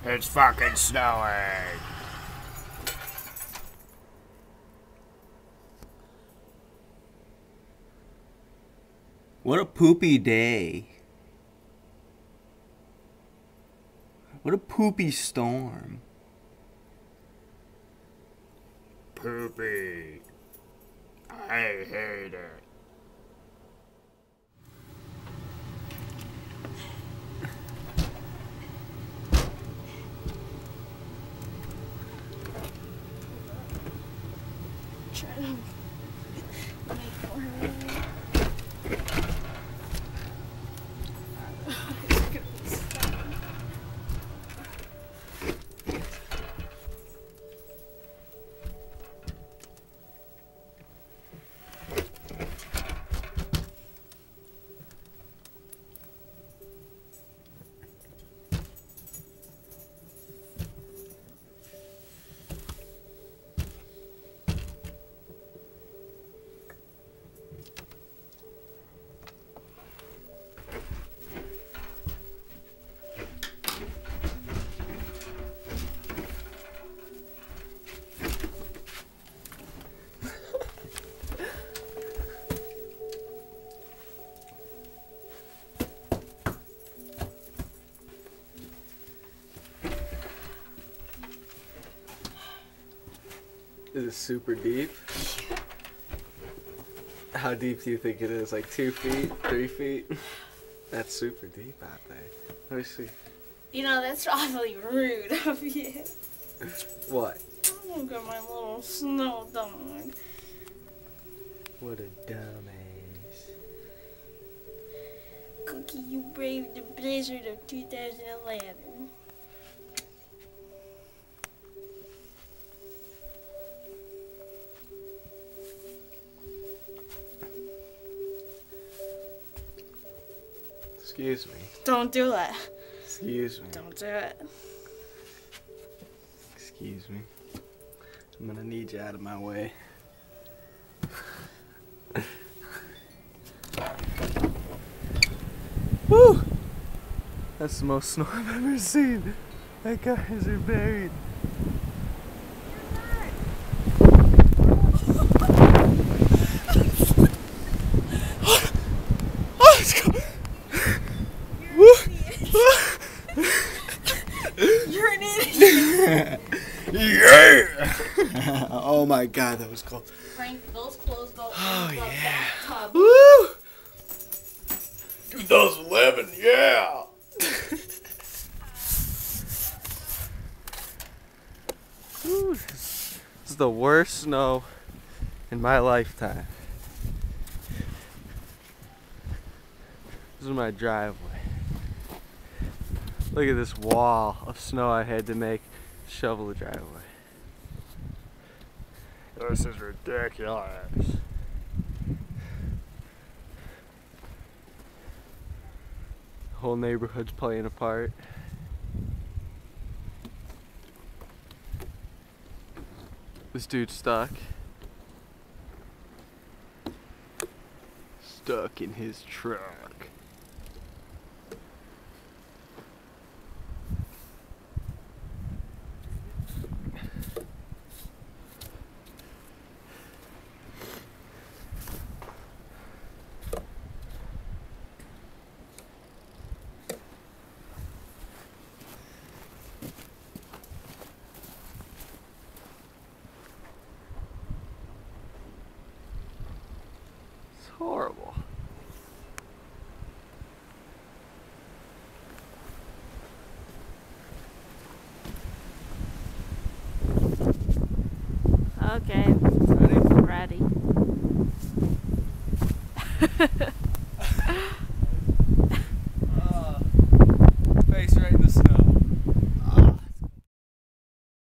It's fucking snowing. What a poopy day. What a poopy storm. Poopy. I hate it. Trying to make more room. Is it super deep? How deep do you think it is? Like 2 feet? 3 feet? That's super deep out there. Let me see. You know, that's awfully rude of you. What? Look at my little snow dog. What a dumbass. Cookie, you braved the blizzard of 2011. Excuse me. Don't do that. Excuse me. Don't do it. Excuse me. I'm gonna need you out of my way. Woo! That's the most snow I've ever seen. My guys are buried. You're an idiot. Yeah! Oh my god, that was cold. Frank, those clothes go Oh, in the yeah. bathtub. Woo! 2011, yeah! Woo. This is the worst snow in my lifetime. This is my driveway. Look at this wall of snow I had to make to shovel the driveway. This is ridiculous. The whole neighborhood's playing apart. This dude's stuck. Stuck in his truck. It's horrible. Okay. Ready? Ready.